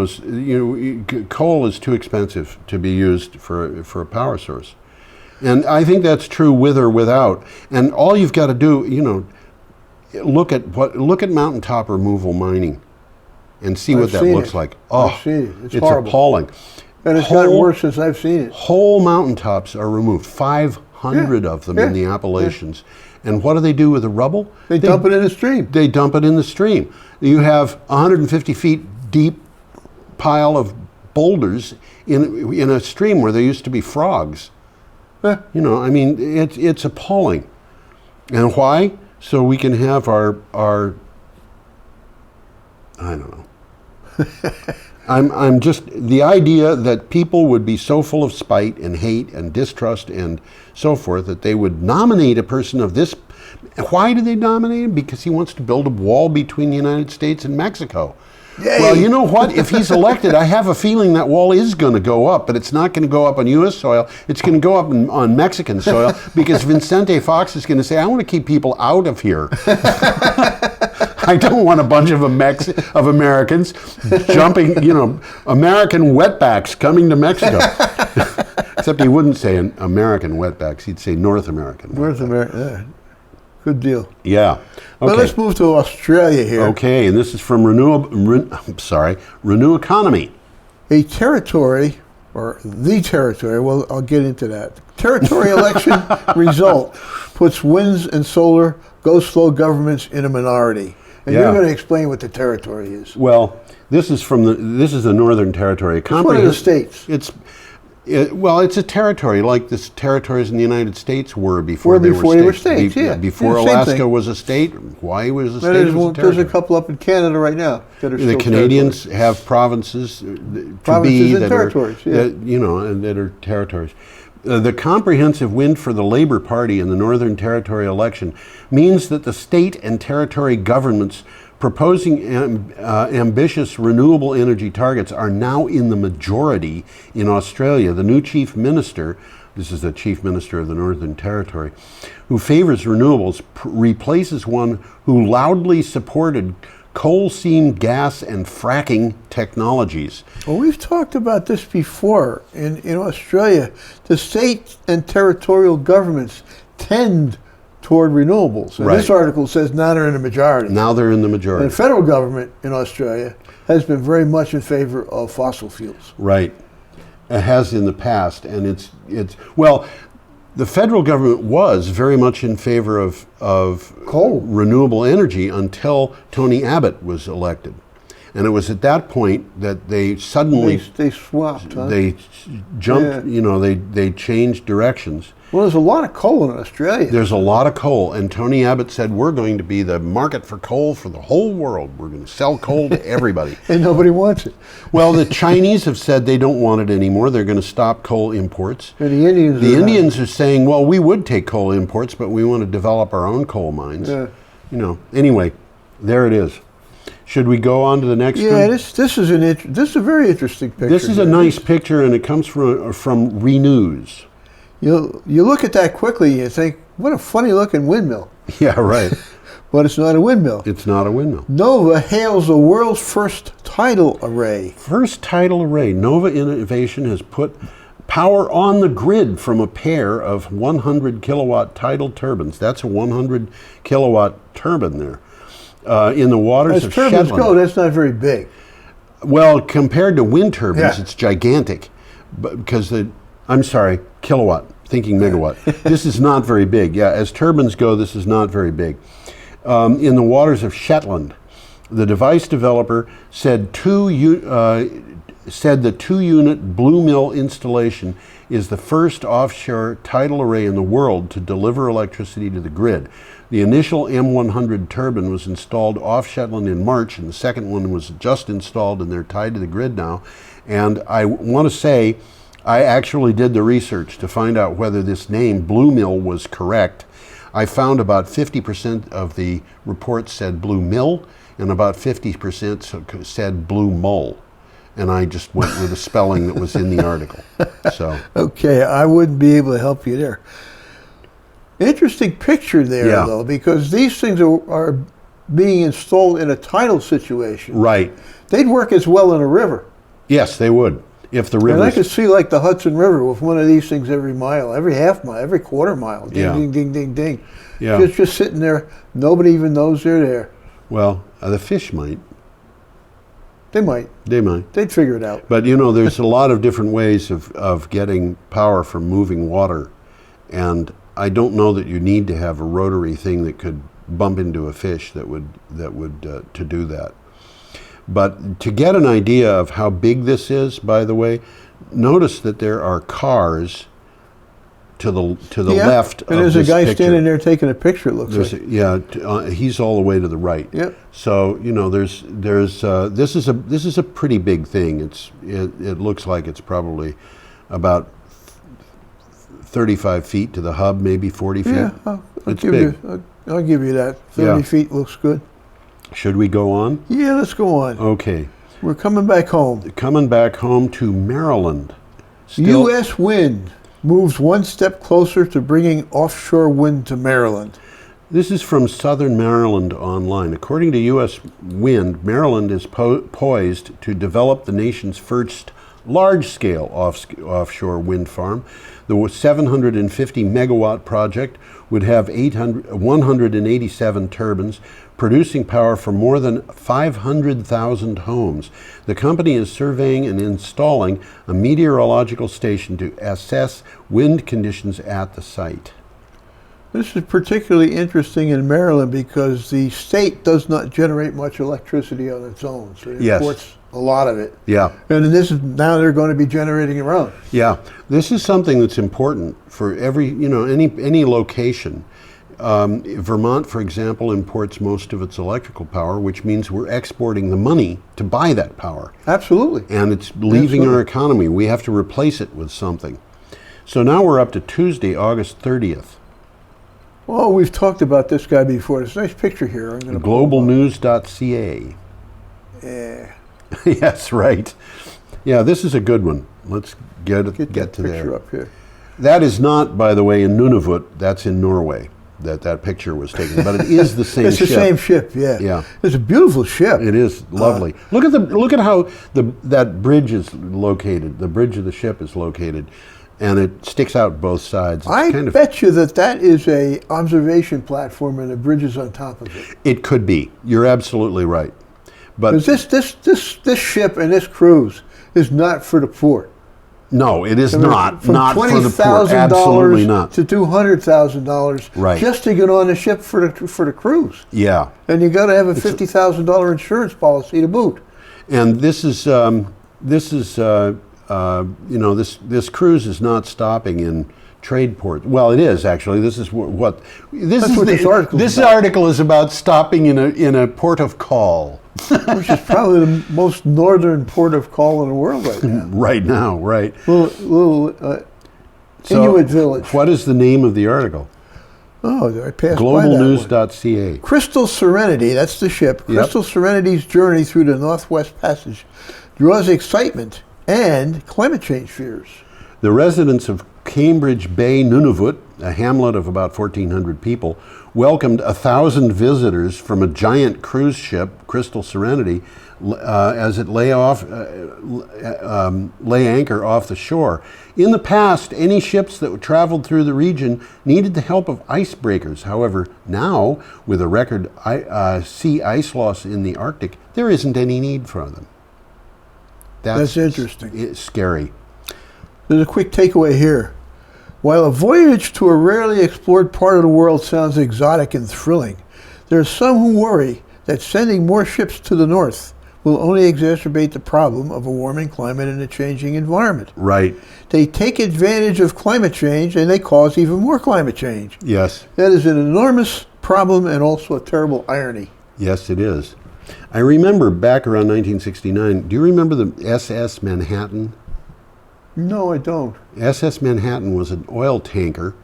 Coal is too expensive to be used for a power source, and I think that's true with or without. And all you've got to do, look at mountaintop removal mining, and see what that looks like. Oh, I've seen it. It's horrible. Appalling. And it's gotten worse since I've seen it. Whole mountaintops are removed. 500 of them in the Appalachians. And what do they do with the rubble? They dump it in the stream. They dump it in the stream. You have 150 feet deep pile of boulders in a stream where there used to be frogs. Yeah. You know, I mean, it's appalling. And why? So we can have our I don't know. I'm just, the idea that people would be so full of spite and hate and distrust and so forth that they would nominate a person of this. Why do they nominate him? Because he wants to build a wall between the United States and Mexico. Yay. Well, you know what? If he's elected, I have a feeling that wall is going to go up, but it's not going to go up on U.S. soil. It's going to go up on Mexican soil because Vicente Fox is going to say, I want to keep people out of here. I don't want a bunch of Americans jumping, American wetbacks coming to Mexico. Except he wouldn't say an American wetbacks. He'd say North American. North America, yeah. Good deal. Yeah. Okay. Well, let's move to Australia here. Okay, and this is from Renew Economy. A territory, or the territory, well, I'll get into that. Territory election result puts winds and solar ghost flow governments in a minority. And you're going to explain what the territory is. Well, this is the Northern Territory. It's one of the states. It's a territory like the territories in the United States were before they were states. Before Alaska was a state, Hawaii was a state. There's a couple up in Canada right now that are still the Canadians have provinces and territories, that are territories. The comprehensive win for the Labour Party in the Northern Territory election means that the state and territory governments proposing ambitious renewable energy targets are now in the majority in Australia. The new chief minister, this is the chief minister of the Northern Territory, who favors renewables, replaces one who loudly supported coal seam gas and fracking technologies. Well, we've talked about this before. In Australia, the state and territorial governments tend toward renewables. And this article says now they're in the majority. Now they're in the majority. And the federal government in Australia has been very much in favor of fossil fuels. Right. It has in the past, and it's the federal government was very much in favor of coal, renewable energy until Tony Abbott was elected. And it was at that point that they suddenly they swapped. Huh? They jumped. They changed directions. Well, there's a lot of coal in Australia. There's a lot of coal, and Tony Abbott said we're going to be the market for coal for the whole world. We're going to sell coal to everybody. And nobody wants it. Well, the Chinese have said they don't want it anymore. They're going to stop coal imports. And the Indians are saying, well, we would take coal imports, but we want to develop our own coal mines. Yeah. Anyway, there it is. Should we go on to the next one? Yeah, this is this is a very interesting picture. This is a nice picture, and it comes from Renews. You look at that quickly, and you think, what a funny looking windmill. Yeah, right. But it's not a windmill. It's not a windmill. Nova hails the world's first tidal array. First tidal array. Nova Innovation has put power on the grid from a pair of 100 kilowatt tidal turbines. That's a 100 kilowatt turbine there. In the waters of Shetland. As turbines go, that's not very big. Well, compared to wind turbines, Yeah. it's gigantic. Because I'm sorry, kilowatt, thinking megawatt. This is not very big. Yeah, as turbines go, this is not very big. In the waters of Shetland, the device developer said the 2-unit Blue Mill installation is the first offshore tidal array in the world to deliver electricity to the grid. The initial M100 turbine was installed off Shetland in March, and the second one was just installed, and they're tied to the grid now. And I want to say, I actually did the research to find out whether this name, Blue Mill, was correct. I found about 50% of the reports said Blue Mill, and about 50% said Blue Mull. And I just went with the spelling that was in the article. So Okay, I wouldn't be able to help you there. Interesting picture there, Yeah. though, because these things are being installed in a tidal situation. right. They'd work as well in a river. Yes, they would. If the And I rivers... could see like the Hudson River with one of these things every mile, every half mile, every quarter mile. Ding, Yeah. ding, ding, ding, ding. Yeah. Just sitting there. Nobody even knows they're there. Well, the fish might. They might. They might. They'd figure it out. But you know, there's a lot of different ways of getting power from moving water. And I don't know that you need to have a rotary thing that could bump into a fish that would to do that. But to get an idea of how big this is, by the way, notice that there are cars to the left and of there's this a guy picture. standing there taking a picture, it looks There's like. he's all the way to the right. Yep. So you know, this is a pretty big thing. It looks like it's probably about 35 feet to the hub, maybe 40 feet. Yeah, I'll It's give big. I'll give you that. 30 Yeah. feet looks good. Should we go on? Yeah, let's go on. Okay. We're coming back home. Coming back home to Maryland. Still, U.S. wind moves one step closer to bringing offshore wind to Maryland. This is from Southern Maryland Online. According to U.S. Wind, Maryland is poised to develop the nation's first large-scale offshore wind farm. The 750 megawatt project would have 187 turbines, producing power for more than 500,000 homes. The company is surveying and installing a meteorological station to assess wind conditions at the site. This is particularly interesting in Maryland because the state does not generate much electricity on its own, so it Yes. imports a lot of it. Yeah. And this is now they're going to be generating their own. Yeah, this is something that's important for any location. Vermont, for example, imports most of its electrical power, which means we're exporting the money to buy that power. Absolutely. And it's leaving our Absolutely. economy. We have to replace it with something. So now we're up to Tuesday, August 30th. Oh, we've talked about this guy before. There's a nice picture here. I'm going to Globalnews.ca. Yeah. Yes, right. Yeah, this is a good one. Let's get Get to that picture there. up here. That is not, by the way, in Nunavut. That's in Norway. That picture was taken, but it is the same It's ship. the same ship, yeah. Yeah. It's a beautiful ship. It is lovely. Look at how that bridge is located. The bridge of the ship is located, and it sticks out both sides. It's I kind of, bet you that is a observation platform and the bridge is on top of it. it could be. You're absolutely right. But Because this ship and this cruise is not for the poor. no, it is not. From Not for the poor. $20,000 Absolutely not. to $200,000 Right. just to get on the ship for the cruise. Yeah. And you got to have a $50,000 insurance policy to boot. And this cruise is not stopping in trade ports. Well, it is actually. This is what this That's is. what this article is This about. article is about stopping in a port of call Which is probably the most northern port of call in the world right now. right now. Right. Little So, Inuit village. What is the name of the article? Oh, I passed by that one. Globalnews.ca. Crystal Serenity, that's the ship. Yep. Crystal Serenity's journey through the Northwest Passage draws excitement and climate change fears. The residents of Cambridge Bay, Nunavut, a hamlet of about 1,400 people, welcomed 1,000 visitors from a giant cruise ship, Crystal Serenity, as it lay anchor off the shore. In the past, any ships that traveled through the region needed the help of icebreakers. However, now, with a record sea ice loss in the Arctic, there isn't any need for them. That's interesting. It's scary. There's a quick takeaway here. While a voyage to a rarely explored part of the world sounds exotic and thrilling, there are some who worry that sending more ships to the north will only exacerbate the problem of a warming climate and a changing environment. Right. They take advantage of climate change and they cause even more climate change. Yes. That is an enormous problem and also a terrible irony. Yes, it is. I remember back around 1969, do you remember the SS Manhattan? No, I don't. SS Manhattan was an oil tanker,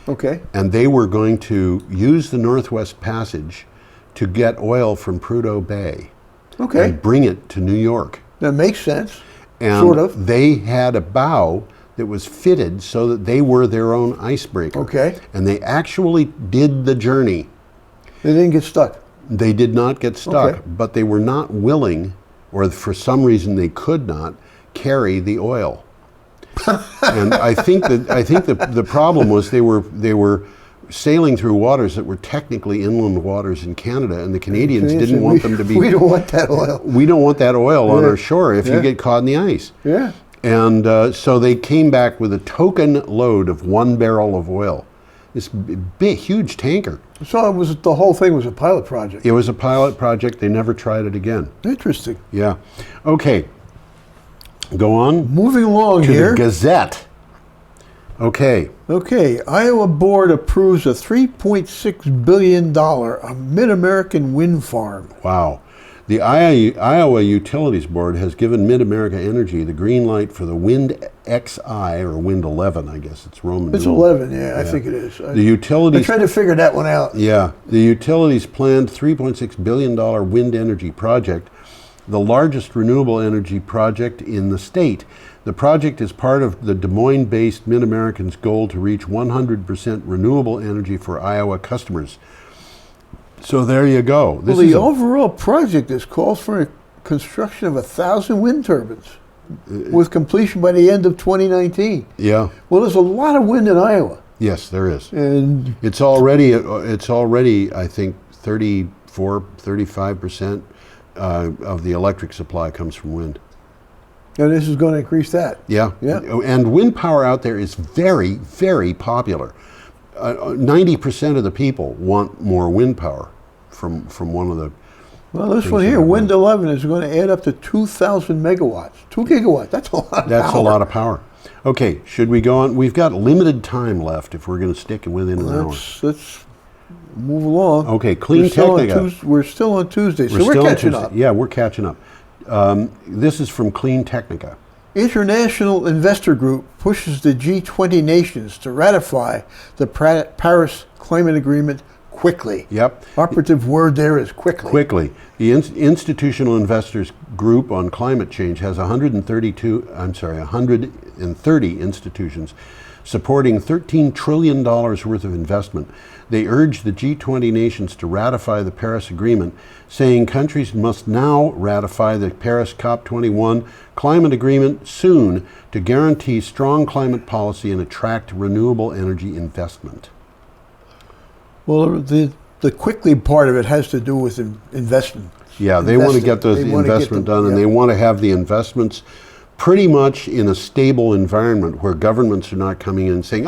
Okay. and they were going to use the Northwest Passage to get oil from Prudhoe Bay Okay. and bring it to New York. That makes sense. And Sort of. they had a bow that was fitted so that they were their own icebreaker. Okay. And they actually did the journey. They didn't get stuck. They did not get stuck, Okay. but they were not willing, or for some reason they could not, carry the oil. And I think the problem was they were sailing through waters that were technically inland waters in Canada, and the Canadians didn't want them to be. We don't want that oil. We don't want that oil on Yeah. our shore if you Yeah. get caught in the ice. Yeah. And so they came back with a token load of 1 barrel of oil. This big, huge tanker. So it was the whole thing was a pilot project. It was a pilot project. They never tried it again. Interesting. Yeah. Okay. Go on Moving along to here. the Gazette. Okay. Okay, Iowa board approves a $3.6 billion Mid-American wind farm. Wow. The Iowa Utilities Board has given Mid-America Energy the green light for the Wind XI, or Wind 11, I guess it's Roman. It's numeral. 11, yeah, I think it is. The I utilities. tried to figure that one out. Yeah, the utilities planned $3.6 billion wind energy project, the largest renewable energy project in the state. The project is part of the Des Moines-based Mid-American's goal to reach 100% renewable energy for Iowa customers. So there you go. Well, the overall project is calls for a construction of 1,000 wind turbines with completion by the end of 2019. Yeah. Well, there's a lot of wind in Iowa. Yes, there is. And It's already, I think, 35% of the electric supply comes from wind. this is going to increase that. Yeah. Yeah. And wind power out there is very, very popular. 90% of the people want more wind power from one of the. Well, this things one that here, are Wind 11, is going to add up to 2,000 megawatts. 2 gigawatts, that's a lot of power. That's a lot of power. Okay, should we go on? We've got limited time left if we're going to stick within an hour. Let's move along. Okay, Clean We're still on Technica. We're still on Tuesday, so we're still on catching Tuesday. up. Yeah, we're catching up. This is from Clean Technica. International Investor Group pushes the G20 nations to ratify the Paris Climate Agreement quickly. Yep. Operative word there is quickly. Quickly. The Institutional Investors Group on Climate Change has 130 institutions supporting $13 trillion worth of investment. They urge the G20 nations to ratify the Paris Agreement, saying countries must now ratify the Paris COP21 climate agreement soon to guarantee strong climate policy and attract renewable energy investment. Well, the quickly part of it has to do with investment. Yeah, they want to get those investment done, and they want to have the investments pretty much in a stable environment where governments are not coming in and saying,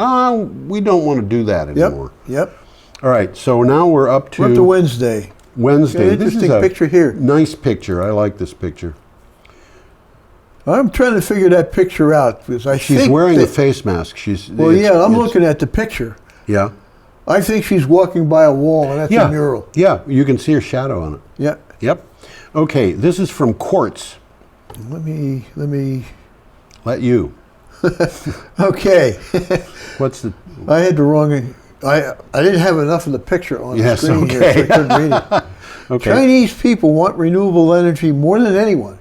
we don't want to do that anymore. Yep. All right, so now we're up to Wednesday. Wednesday. Got an This is interesting a picture here. nice picture. I like this picture. I'm trying to figure that picture out because She's think wearing that, a face mask. I'm looking at the picture. Yeah. I think she's walking by a wall, and that's Yeah. a mural. Yeah, you can see her shadow on it. Yeah. Yep. Okay, this is from Quartz. Let me. Let you. Okay. What's the? I had the wrong I didn't have enough of the picture on the Yes, screen here, okay. so I couldn't read it. Okay. Chinese people want renewable energy more than anyone,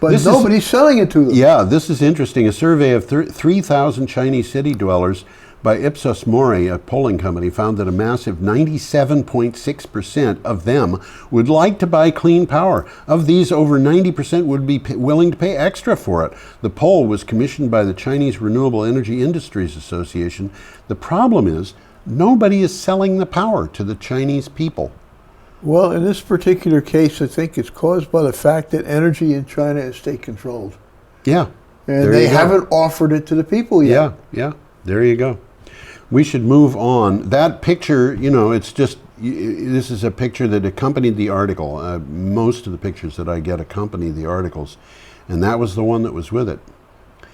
but nobody's selling it to them. Yeah, this is interesting. A survey of 3,000 Chinese city dwellers by Ipsos Mori, a polling company, found that a massive 97.6% of them would like to buy clean power. Of these, over 90% would be willing to pay extra for it. The poll was commissioned by the Chinese Renewable Energy Industries Association. The problem is, nobody is selling the power to the Chinese people. Well, in this particular case, I think it's caused by the fact that energy in China is state-controlled. Yeah. And they haven't offered it to the people yet. Yeah. There you go. We should move on. That picture, you know, it's just, this is a picture that accompanied the article. Most of the pictures that I get accompany the articles. And that was the one that was with it.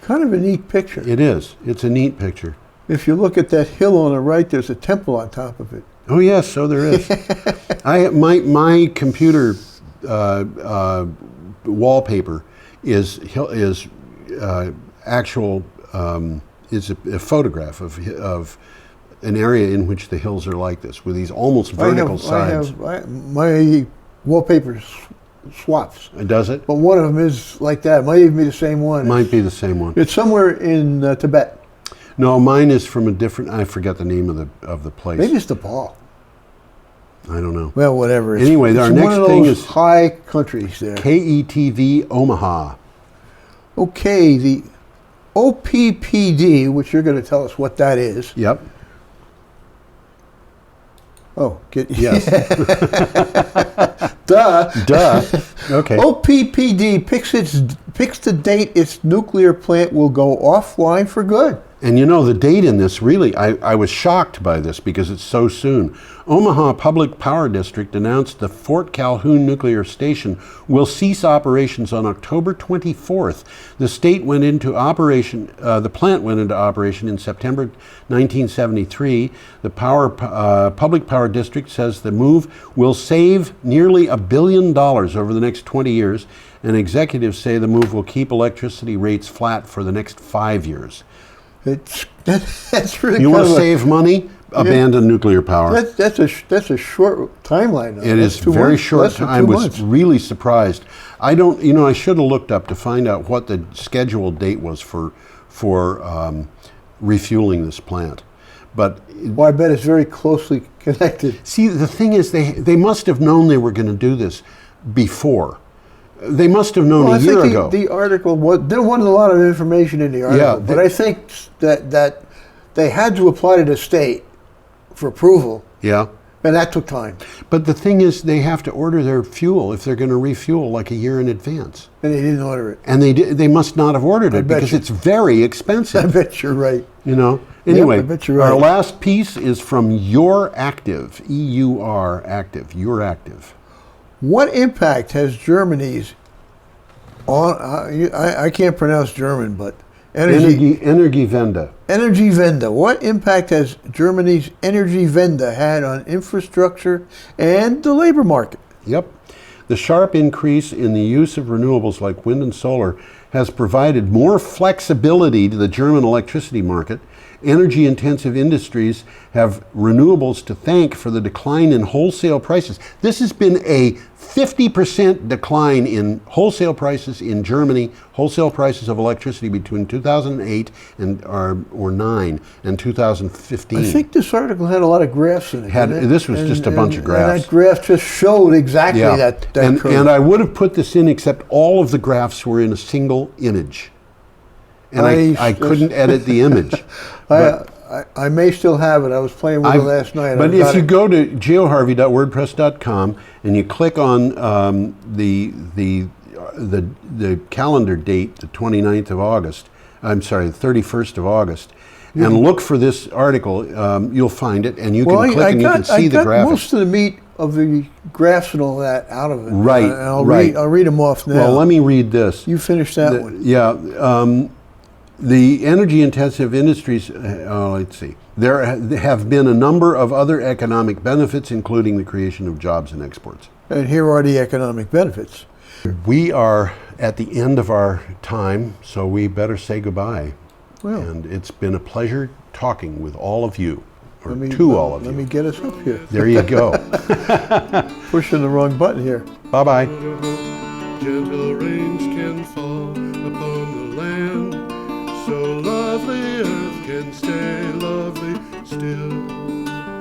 Kind of a neat picture. It is. It's a neat picture. If you look at that hill on the right, there's a temple on top of it. Oh, yes, so there is. My computer wallpaper is actual... is a photograph of an area in which the hills are like this, with these almost vertical sides. My wallpaper swaps. Does it? But one of them is like that. It might even be the same one. Might be the same one. It's somewhere in Tibet. No, mine is from a different, I forget the name of the place. Maybe it's Nepal. I don't know. Well, whatever. Anyway, our next thing is high countries there. KETV Omaha. Okay, the OPPD, which you're going to tell us what that is. Yep. Oh, yes. Duh. Okay. OPPD picks the date its nuclear plant will go offline for good. And you know, the date in this, really, I was shocked by this because it's so soon. Omaha Public Power District announced the Fort Calhoun Nuclear Station will cease operations on October 24th. The state went into operation, the plant went into operation in September 1973. The Public Power District says the move will save nearly $1 billion over the next 20 years, and executives say the move will keep electricity rates flat for the next 5 years. That's really. You want to save money? Abandon nuclear power. That's a short timeline. Though. It is very short. I was really surprised. I don't. You know, I should have looked up to find out what the scheduled date was for refueling this plant. But well, I bet it's very closely connected. See, the thing is, they must have known they were going to do this before. They must have known a year ago. The article there wasn't a lot of information in the article, but I think that they had to apply to the state for approval. Yeah. And that took time. But the thing is, they have to order their fuel if they're going to refuel like a year in advance. And they didn't order it. And they must not have ordered it because it's very expensive. I bet you're right. You know. Anyway, yep, I bet you're right. Our last piece is from Your Active, EUR Active. Your Active. What impact has Germany's on? I can't pronounce German, but Energiewende. Energiewende. What impact has Germany's Energiewende had on infrastructure and the labor market? Yep. The sharp increase in the use of renewables like wind and solar has provided more flexibility to the German electricity market. Energy-intensive industries have renewables to thank for the decline in wholesale prices. This has been a 50% decline in wholesale prices in Germany, wholesale prices of electricity between 2008 or 9 and 2015. I think this article had a lot of graphs in it. This was just a bunch of graphs. And that graph just showed exactly that curve. And I would have put this in, except all of the graphs were in a single image. And I couldn't edit the image. I may still have it. I was playing with it last night. But if you go to geoharvey.wordpress.com and you click on the calendar date, the 29th of August, I'm sorry, the 31st of August, and look for this article, you'll find it, and you can click and you can see the graphics. I got most of the meat of the graphs and all that out of it. Right, I'll read them off now. Well, let me read this. You finish that one. Yeah. The energy-intensive industries, let's see, there have been a number of other economic benefits, including the creation of jobs and exports. And here are the economic benefits. We are at the end of our time, so we better say goodbye. Well. And it's been a pleasure talking with all of you. or to all of Let you. me get us up here. There you go. Pushing the wrong button here. Bye-bye. Gentle rains can fall upon the land, so lovely earth can stay lovely still.